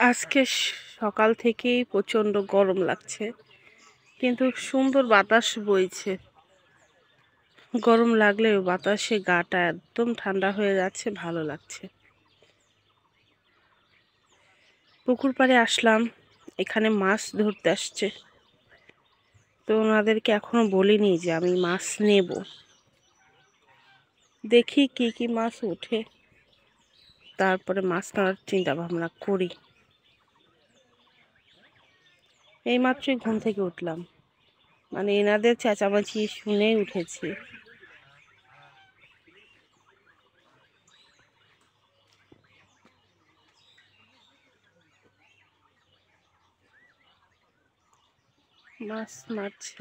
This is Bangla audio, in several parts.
আজকে সকাল থেকেই প্রচণ্ড গরম লাগছে, কিন্তু সুন্দর বাতাস বইছে। গরম লাগলেও বাতাসে গাটা একদম ঠান্ডা হয়ে যাচ্ছে, ভালো লাগছে। পুকুর পাড়ে আসলাম, এখানে মাছ ধরতে আসছে। তো ওনাদেরকে এখনো বলিনি যে আমি মাছ নেব। দেখি কি কি মাছ ওঠে, তারপরে মাছ নেওয়ার চিন্তা ভাবনা করি। এইমাত্রই ঘুম থেকে উঠলাম, মানে এনাদের চেঁচামেচি শুনেই উঠেছি। মাছ মারছে,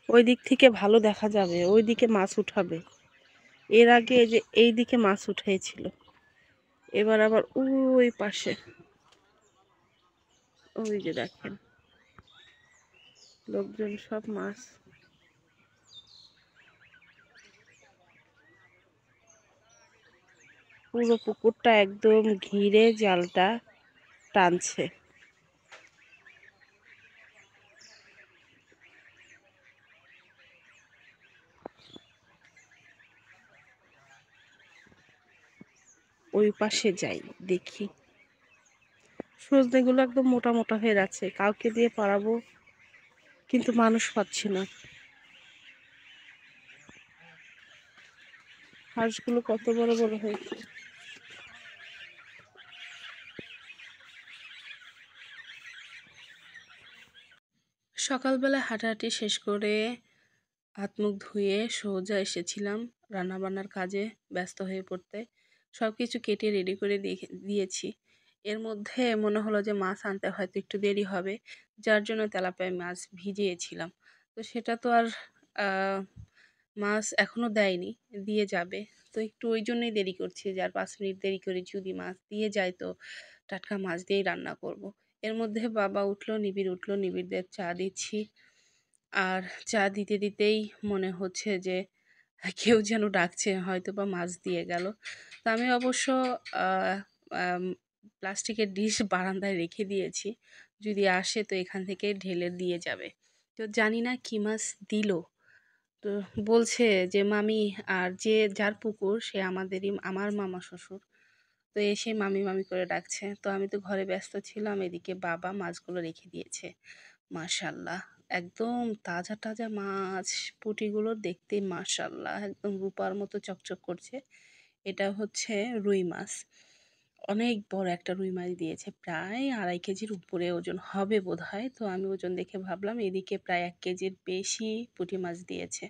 ওই দিক থেকে ভালো দেখা যাবে, ওই দিকে মাছ উঠাবে। এর আগে যে এই দিকে মাছ উঠেছিল, এবার আবার ওই পাশে, ওই যে দেখেন লোকজন সব মাছ। পুরো পুকুরটা একদম ঘিরে জালটা টানছে। ওই পাশে যাই, দেখি। সজনেগুলো একদম মোটা মোটা হয়ে যাচ্ছে, কাউকে দিয়ে পারাবো, কিন্তু মানুষ পাচ্ছি না। হাঁসগুলো কত বড় বড় হয়েছে। সকালবেলা হাঁটাহাঁটি শেষ করে হাত মুখ ধুয়ে সোজা এসেছিলাম রান্নাবান্নার কাজে ব্যস্ত হয়ে পড়তে। সব কিছু কেটে রেডি করে দিয়েছি। এর মধ্যে মনে হলো যে মাছ আনতে হয়তো একটু দেরি হবে, যার জন্য তেলাপিয়া মাছ ভিজিয়েছিলাম। তো সেটা তো আর মাছ এখনও দেয়নি, দিয়ে যাবে। তো একটু ওই জন্যই দেরি করছি, যে আর 5 মিনিট দেরি করে যদি মাছ দিয়ে যায় তো টাটকা মাছ দিয়েই রান্না করব। এর মধ্যে বাবা উঠলো, নিবিড় উঠলো, নিবিড়দের চা দিচ্ছি। আর চা দিতে দিতেই মনে হচ্ছে যে কেউ যেন ডাকছে, হয়তো বা মাছ দিয়ে গেল। তো আমি অবশ্য আহ, আম, প্লাস্টিকের ডিশ বারান্দায় রেখে দিয়েছি, যদি আসে তো এখান থেকে ঢেলে দিয়ে যাবে। তো জানি না কি মাছ দিল। তো বলছে যে মামি, আর যে যার পুকুর সে আমার মামা শ্বশুর। তো এসে মামি মামি করে ডাকছে। তো আমি তো ঘরে ব্যস্ত ছিলাম, এদিকে বাবা মাছগুলো রেখে দিয়েছে। মাশাল্লাহ, একদম তাজা তাজা মাছ। পুঁটিগুলো দেখতে মাশাল্লাহ একদম রূপার মতো চকচক করছে। এটা হচ্ছে রুই মাছ। অনেক বড় একটা রুই মাছ দিয়েছে, প্রায় 2.5 কেজির উপরে ওজন হবে বোধহয়। তো আমি ওজন দেখে ভাবলাম এদিকে প্রায় 1 কেজির বেশি পুঁটি মাছ দিয়েছে।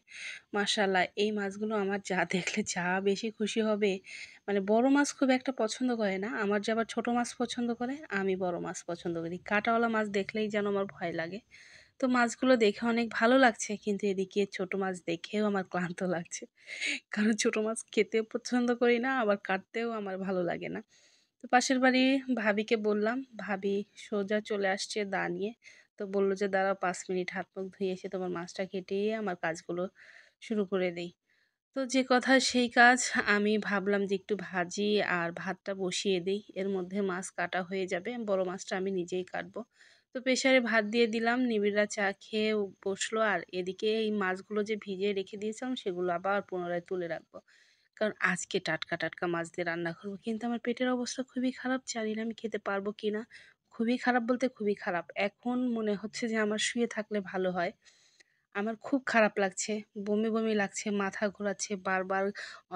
মাশাল্লাহ, এই মাছগুলো আমার যা দেখলে যা বেশি খুশি হবে। মানে বড় মাছ খুব একটা পছন্দ করে না, আমার যে আবার ছোট মাছ পছন্দ করে, আমি বড় মাছ পছন্দ করি। কাঁটাওয়ালা মাছ দেখলেই যেন আমার ভয় লাগে। তো মাছগুলো দেখে অনেক ভালো লাগছে, কিন্তু এদিকে ছোট মাছ দেখেও আমার ক্লান্ত লাগছে। কারণ ছোট মাছ খেতেও পছন্দ করি না, আবার কাটতেও আমার ভালো লাগে না। তো পাশের বাড়ি ভাবিকে বললাম, ভাবি সোজা চলে আসছে দা নিয়ে। তো বললো যে দাঁড়াও 5 মিনিট, হাত মুখ ধুয়ে এসে তোমার মাছটা কেটে আমার কাজগুলো শুরু করে দেই। তো যে কথা সেই কাজ। আমি ভাবলাম যে একটু ভাজি আর ভাতটা বসিয়ে দিই, এর মধ্যে মাছ কাটা হয়ে যাবে। বড় মাছটা আমি নিজেই কাটবো। তো প্রেসারে ভাত দিয়ে দিলাম, নিবিড়রা চা খেয়ে বসলো। আর এদিকে এই মাছগুলো যে ভিজিয়ে রেখে দিয়েছিলাম সেগুলো আবার পুনরায় তুলে রাখবো, কারণ আজকে টাটকা টাটকা মাছ দিয়ে রান্না করবো। কিন্তু আমার পেটের অবস্থা খুবই খারাপ, জানি না আমি খেতে পারবো কি না। খুবই খারাপ বলতে খুবই খারাপ। এখন মনে হচ্ছে যে আমার শুয়ে থাকলে ভালো হয়। আমার খুব খারাপ লাগছে, বমি বমি লাগছে, মাথা ঘোরাচ্ছে, বারবার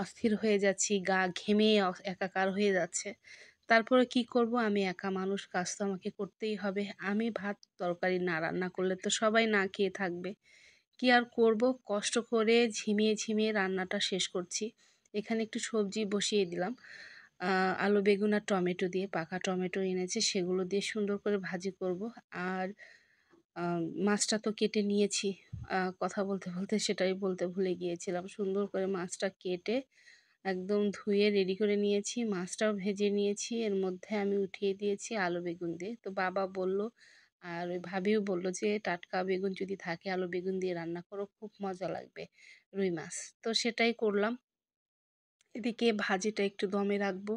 অস্থির হয়ে যাচ্ছি, গা ঘেমে একাকার হয়ে যাচ্ছে। তারপরে কি করব, আমি একা মানুষ, কাজ তো আমাকে করতেই হবে। আমি ভাত তরকারি না রান্না করলে তো সবাই না খেয়ে থাকবে। কি আর করব, কষ্ট করে ঝিমিয়ে ঝিমিয়ে রান্নাটা শেষ করছি। এখানে একটু সবজি বসিয়ে দিলাম, আলু বেগুন আর টমেটো দিয়ে, পাকা টমেটো এনেছে, সেগুলো দিয়ে সুন্দর করে ভাজি করব। আর মাছটা তো কেটে নিয়েছি। কথা বলতে বলতে সেটাই বলতে ভুলে গিয়েছিলাম। সুন্দর করে মাছটা কেটে একদম ধুয়ে রেডি করে নিয়েছি। মাছটাও ভেজে নিয়েছি। এর মধ্যে আমি উঠিয়ে দিয়েছি আলু বেগুন দিয়ে। তো বাবা বলল, আর ওই ভাবিও বলল যে টাটকা বেগুন যদি থাকে আলু বেগুন দিয়ে রান্না করো, খুব মজা লাগবে রুই মাছ। তো সেটাই করলাম। এদিকে ভাজিটা একটু দমে রাখবো।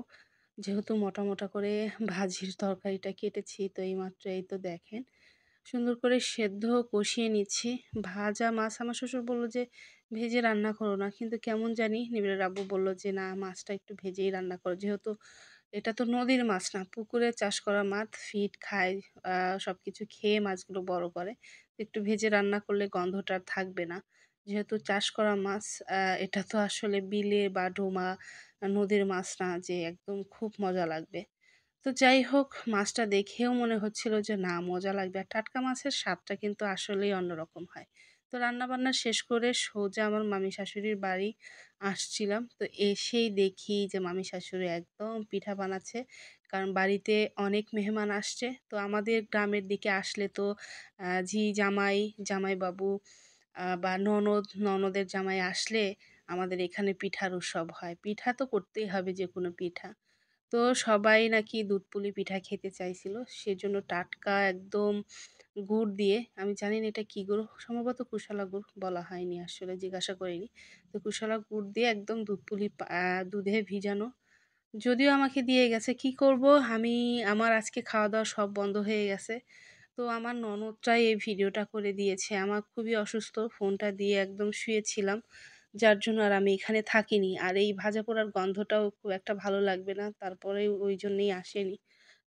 যেহেতু মোটা মোটা করে ভাজির তরকারিটা কেটেছি, তো এইমাত্র এই তো দেখেন সুন্দর করে সেদ্ধ কষিয়ে নিচ্ছি। ভাজা মাছ আমার শ্বশুর বলল যে ভেজে রান্না করো না, কিন্তু কেমন জানি নিবিড়ের আব্বু বলল যে না, মাছটা একটু ভেজেই রান্না করো, যেহেতু এটা তো নদীর মাছ না, পুকুরে চাষ করা মাছ, ফিড খায়, সব কিছু খেয়ে মাছগুলো বড় করে। তো একটু ভেজে রান্না করলে গন্ধটা আর থাকবে না। যেহেতু চাষ করা মাছ, এটা তো আসলে বিলে বা ডোমা নদীর মাছ না যে একদম খুব মজা লাগবে। তো যাই হোক, মাছটা দেখেও মনে হচ্ছিল যে না, মজা লাগবে। আর টাটকা মাছের স্বাদটা কিন্তু আসলেই অন্যরকম হয়। তো রান্নাবান্না শেষ করে সোজা আমার মামি শাশুড়ির বাড়ি আসছিলাম। তো এসেই দেখি যে মামি শাশুড়ি একদম পিঠা বানাচ্ছে। কারণ বাড়িতে অনেক মেহমান আসছে। তো আমাদের গ্রামের দিকে আসলে তো ঝি জামাই, জামাইবাবু বা ননদ, ননদের জামাই আসলে আমাদের এখানে পিঠার উৎসব হয়। পিঠা তো করতেই হবে, যেকোনো পিঠা। তো সবাই নাকি দুধ পুলি পিঠা খেতে চাইছিল। সেজন্য টাটকা একদম গুড় দিয়ে, আমি জানি না এটা কী গুড়, সম্ভবত কুশালা গুড়, বলা হয়নি আসলে, জিজ্ঞাসা করিনি। তো কুশালা গুড় দিয়ে একদম দুধ পুলি দুধে ভিজানো। যদিও আমাকে দিয়ে গেছে, কি করব আমি, আমার আজকে খাওয়া-দাওয়া সব বন্ধ হয়ে গেছে। তো আমার ননদটাই এই ভিডিওটা করে দিয়েছে। আমার খুবই অসুস্থ, ফোনটা দিয়ে একদম শুয়েছিলাম। যার জন্য আর আমি এখানে থাকিনি। আর এই ভাজা পোড়ার গন্ধটাও খুব একটা ভালো লাগবে না। তারপরে ওই জন্যই আসেনি।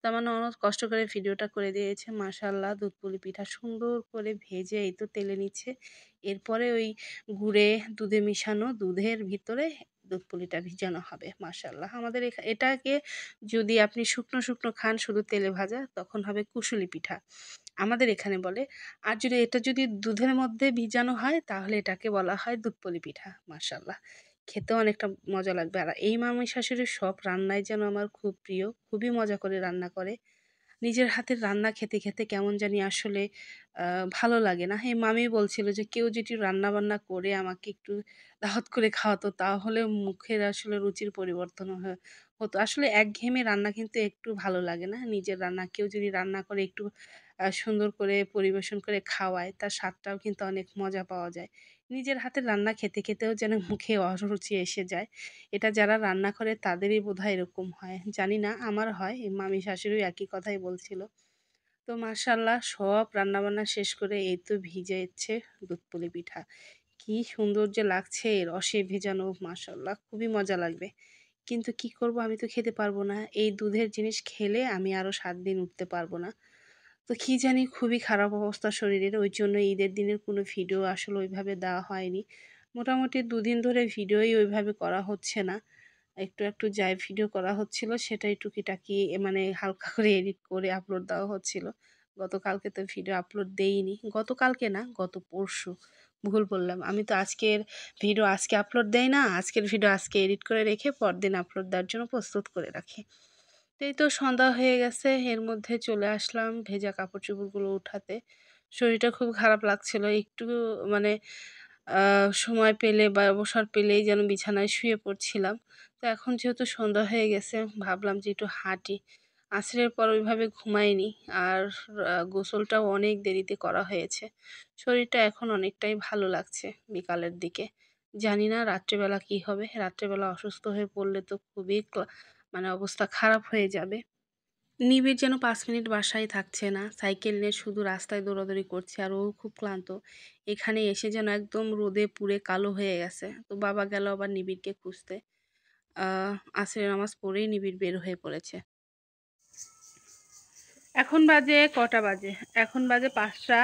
তো আমার ননদ কষ্ট করে ভিডিওটা করে দিয়েছে। মাশাআল্লাহ, দুধপুলি পিঠা সুন্দর করে ভেজে এই তো তেলে নিচ্ছে। এরপরে ওই গুড়ে দুধে মিশানো দুধের ভিতরে দুধপুলিটা ভিজানো হবে। মাশাআল্লাহ, আমাদের এটাকে যদি আপনি শুকনো, শুকনো খান শুধু তেলে ভাজা, তখন হবে কুশুলি পিঠা। আমাদের এখানে বলে। আর যদি এটা যদি দুধের মধ্যে ভিজানো হয় তাহলে এটাকে বলা হয় দুধপুলি পিঠা। মাশাআল্লাহ, খেতেও অনেকটা মজা লাগবে। আর এই মামি শাশুড়ির সব রান্নাই যেন আমার খুব প্রিয়। খুবই মজা করে রান্না করে। নিজের হাতের রান্না খেতে, খেতে কেমন জানি আসলে আ ভালো লাগে না। এই মামি বলছিল যে কেউ যদি রান্না-বান্না করে আমাকে একটু দাওয়াত করে খাওয়াতো, তাহলে মুখের আসলে রুচির পরিবর্তন হতো। আসলে একঘেয়েমি রান্না কিন্তু একটু ভালো লাগে না। নিজের রান্না কেউ যদি রান্না করে একটু সুন্দর করে পরিবেশন করে খাওয়ায়, তার স্বাদটাও কিন্তু অনেক মজা পাওয়া যায়। নিজের হাতের রান্না খেতে, খেতেও যেন মুখে অরুচি এসে যায়। এটা যারা রান্না করে তাদেরই বোধহয় এরকম হয়। জানি না, আমার হয়। এই মামি শাশুড়িও একই কথাই বলছিল। তো মাশাআল্লাহ, সব রান্নাবান্না শেষ করে এই তো ভিজেছে দুধপুলি পিঠা। কি সুন্দর যে লাগছে, রসে ভেজানো, মাশাআল্লাহ খুবই মজা লাগবে। কিন্তু কি করব, আমি তো খেতে পারব না। এই দুধের জিনিস খেলে আমি আরো ৭ দিন উঠতে পারব না। তো কি জানি, খুবই খারাপ অবস্থা শরীরের। ওই জন্য ঈদের দিনের কোনো ভিডিও আসলে ওইভাবে দেওয়া হয়নি। মোটামুটি ২ দিন ধরে ভিডিওই ওইভাবে করা হচ্ছে না। একটু, একটু যাই ভিডিও করা হচ্ছিল সেটাই টুকিটাকি মানে হালকা করে এডিট করে আপলোড দেওয়া হচ্ছিল। গতকালকে তো ভিডিও আপলোড দেইনি। গতকালকে না, গত পরশু। ভুল বললাম। আমি তো আজকের ভিডিও আজকে আপলোড দেই না। আজকের ভিডিও আজকে এডিট করে রেখে পরদিন আপলোড দেওয়ার জন্য প্রস্তুত করে রাখি। তো এই তো সন্ধ্যা হয়ে গেছে। এর মধ্যে চলে আসলাম ভেজা কাপড়-চোপড়গুলো উঠাতে। শরীরটা খুব খারাপ লাগছিল। একটু মানে আ সময় পেলে বা অবসর পেলেই যেন বিছানায় শুয়ে পড়ছিলাম। তো এখন যেহেতু সন্ধ্যা হয়ে গেছে, ভাবলাম যে একটু হাঁটি। আসরের পর ওইভাবে ঘুমাইনি। আর গোসলটাও অনেক দেরিতে করা হয়েছে। শরীরটা এখন অনেকটাই ভালো লাগছে বিকালের দিকে। জানি না রাত্রেবেলা কি হবে? রাত্রেবেলা অসুস্থ হয়ে পড়লে তো খুবই মানে অবস্থা খারাপ হয়ে যাবে। নিবিড় যেন ৫ মিনিট বাসায় থাকছে না। সাইকেল নিয়ে শুধু রাস্তায় দৌড়াদৌড়ি করছে আর ও খুব ক্লান্ত। এখানে এসে যেন একদম রোদে পুড়ে কালো হয়ে গেছে। তো বাবা গেল আবার নিবিড়কে খুঁজতে। আ আসরের নামাজ পড়েই নিবিড় বের হয়ে পড়েছে। এখন বাজে কটা বাজে? এখন বাজে ৫টা,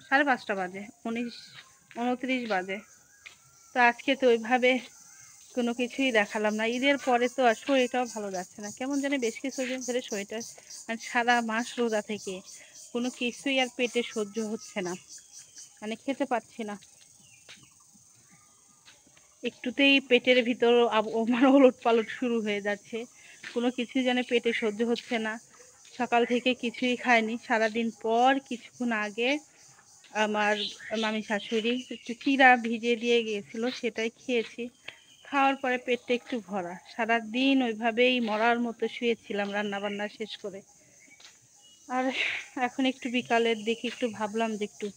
৫:৩০ বাজে। ২৯ বাজে। তো আজকে তো ওইভাবে কোনো কিছুই দেখালাম না। ঈদের পরে তো আর শরীরটাও ভালো যাচ্ছে না। কেমন জানি বেশ কিছুদিন ধরে শরীরটা, মানে সারা মাস রোজা থেকে কোনো কিছুই আর পেটে সহ্য হচ্ছে না। মানে খেতে পারছি না। একটুতেই পেটের ভিতর মানে ওলটপালট শুরু হয়ে যাচ্ছে। কোনো কিছুই যেন পেটে সহ্য হচ্ছে না। সকাল থেকে কিছুই খাইনি। সারাদিন পর কিছুক্ষণ আগে আমার মামি শাশুড়ি একটু চিড়া ভিজিয়ে দিয়ে গিয়েছিল, সেটাই খেয়েছি। খাওয়ার পরে পেটটা একটু ভরা। সারাদিন ওইভাবেই মরার মতো শুয়েছিলাম রান্নাবান্না শেষ করে। আর এখন একটু বিকালের দিকে একটু ভাবলাম যে একটু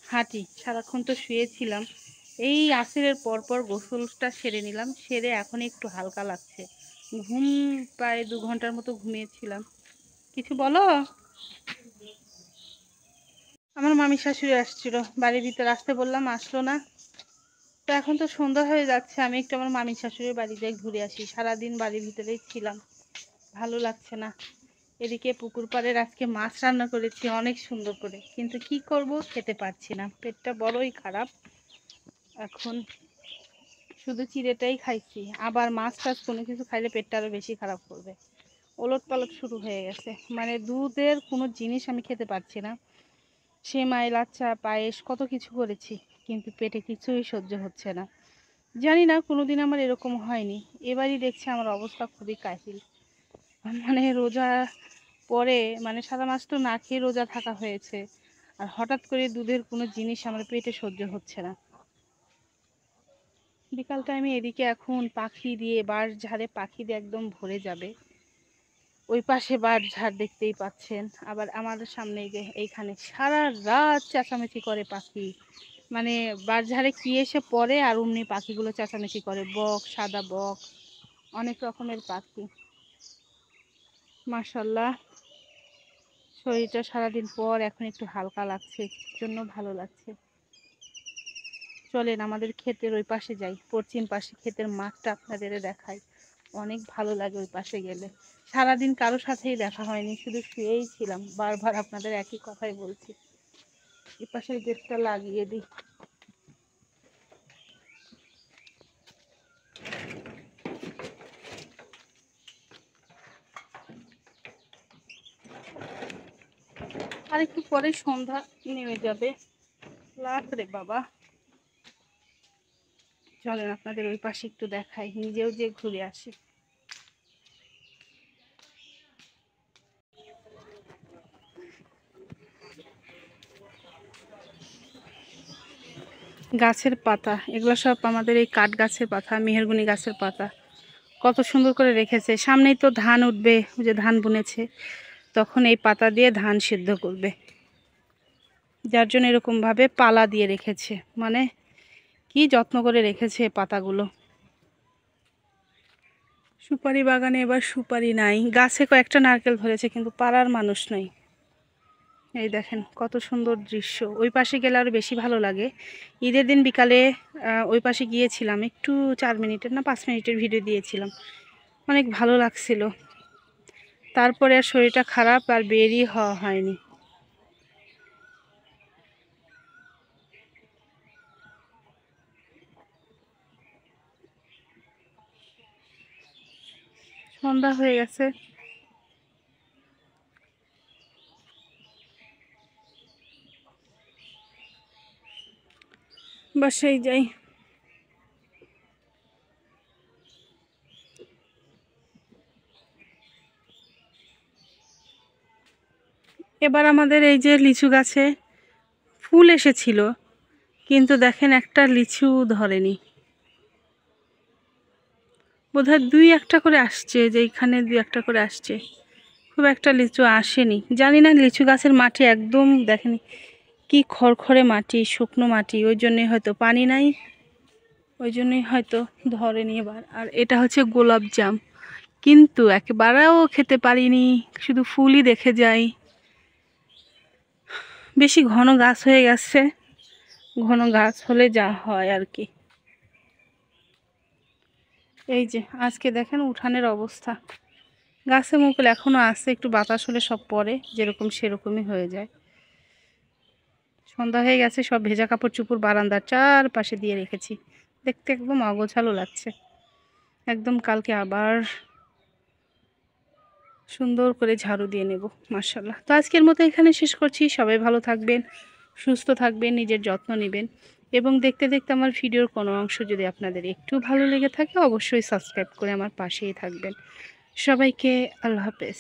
হাঁটি। সারাক্ষণ তো শুয়েছিলাম। এই আসরের পরপর গোসলটা সেরে নিলাম। সেরে এখন একটু হালকা লাগছে। ঘুম প্রায় 2 ঘন্টার মতো ঘুমিয়েছিলাম। কিছু বলো? আমার মামির শাশুড়ি আসছিল, বাড়ির ভিতরে আসতে বললাম, আসলো না। তো এখন তো সন্ধ্যা হয়ে যাচ্ছে, আমি একটু আমার মামির শাশুড়ির বাড়িতে ঘুরে আসি। সারাদিন বাড়ির ভিতরেই ছিলাম, ভালো লাগছে না। এদিকে পুকুর পাড়ের আজকে মাছ রান্না করেছি অনেক সুন্দর করে, কিন্তু কি করব, খেতে পারছি না, পেটটা বড়ই খারাপ। এখন শুধু চিড়েটাই খাইছি, আবার মাছ টাছ কোনো কিছু খাইলে পেটটা আরও বেশি খারাপ করবে। ওলট পালট শুরু হয়ে গেছে, মানে দুধের কোনো জিনিস আমি খেতে পারছি না। সেমাই, লাচ্চা, পায়েস কত কিছু করেছি, কিন্তু পেটে কিছুই সহ্য হচ্ছে না। জানি না, কোনোদিন আমার এরকম হয়নি, এবারই দেখছি আমার অবস্থা খুবই কাহিল। মানে রোজা পরে, মানে সারা মাস তো না খেয়ে রোজা থাকা হয়েছে, আর হঠাৎ করে দুধের কোনো জিনিস আমার পেটে সহ্য হচ্ছে না। বিকাল টাইমে এদিকে এখন পাখি দিয়ে, বাঁশ ঝাড়ে পাখি দিয়ে একদম ভরে যাবে। ওই পাশে বাঁশ ঝাড় দেখতেই পাচ্ছেন, আবার আমাদের সামনে যে এইখানে সারা রাত চেঁচামেচি করে পাখি। মানে বাঁশ ঝাড়ে কি এসে পড়ে আর অমনি পাখিগুলো চেঁচামেচি করে, বক, সাদা বক, অনেক রকমের পাখি। মাশাল্লাহ, শরীরটা সারাদিন পর এখন একটু হালকা লাগছে, জন্য ভালো লাগছে। চলেন আমাদের ক্ষেতের ওই পাশে যাই, পশ্চিম পাশে ক্ষেতের মাঠটা আপনাদের দেখাই। অনেক ভালো লাগে ওই পাশে গেলে। সারাদিন কারোর সাথেই দেখা হয়নি, শুধু শুয়েই ছিলাম, বারবার আপনাদের একই কথাই বলছি। এই পাশের গেটটা লাগিয়ে দিই। আর একটু পরে সন্ধ্যা নেমে যাবে, রাত রে বাবা। চলেন আপনাদের ওই পাশে একটু দেখাই, নিজেও যে ঘুরে আসি। গাছের পাতা, এগুলো সব আমাদের এই কাঠ গাছের পাতা, মেহরগনি গাছের পাতা। কত সুন্দর করে রেখেছে, সামনেই তো ধান উঠবে, যে ধান বুনেছে, তখন এই পাতা দিয়ে ধান সিদ্ধ করবে, যার জন্য এরকমভাবে পালা দিয়ে রেখেছে। মানে কি যত্ন করে রেখেছে পাতাগুলো। সুপারি বাগানে এবার সুপারি নাই, গাছে কয়েকটা নারকেল ধরেছে, কিন্তু পাড়ার মানুষ নাই। এই দেখেন কত সুন্দর দৃশ্য, ওই পাশে গেলে আরও বেশি ভালো লাগে। ঈদের দিন বিকালে ওই পাশে গিয়েছিলাম, একটু 4 মিনিটের না 5 মিনিটের ভিডিও দিয়েছিলাম, অনেক ভালো লাগছিল। তারপরে আর শরীরটা খারাপ, আর বেরই হওয়া হয়নি। সন্ধ্যা হয়ে গেছে, বাসায় যাই। এবার আমাদের এই যে লিচু গাছে ফুল এসেছিল, কিন্তু দেখেন একটা লিচু ধরেনি। বোধহয় 2-1টা করে আসছে, যে এইখানে 2-1টা করে আসছে, খুব একটা লিচু আসেনি। জানি না, লিচু গাছের মাটি একদম দেখেনি কি খড়খড়ে মাটি, শুকনো মাটি, ওই জন্যই হয়তো পানি নাই, ওই জন্যই হয়তো ধরেনি এবার। আর এটা হচ্ছে গোলাপ জাম, কিন্তু একেবারেও খেতে পারিনি, শুধু ফুলই দেখে যাই। বেশি ঘন গাছ হয়ে গেছে, ঘন গাছ হলে যা হয় আর কি। এই যে আজকে দেখেন উঠানের অবস্থা, গাছে মুকুল এখনো আছে, একটু বাতাস হলে সব পড়ে, যেরকম সেরকমই হয়ে যায়। সন্ধ্যা হয়ে গেছে, সব ভেজা কাপড় চুপড় বারান্দার চারপাশে দিয়ে রেখেছি, দেখতে একদম অগোছালো লাগছে। একদম কালকে আবার সুন্দর করে ঝাড়ু দিয়ে নেব, মাশাআল্লাহ। তো আজকের মতো এখানে শেষ করছি, সবাই ভালো থাকবেন, সুস্থ থাকবেন, নিজের যত্ন নেবেন, এবং দেখতে দেখতে আমার ভিডিওর কোনো অংশ যদি আপনাদের একটু ভালো লেগে থাকে, অবশ্যই সাবস্ক্রাইব করে আমার পাশেই থাকবেন। সবাইকে আল্লাহ হাফেজ।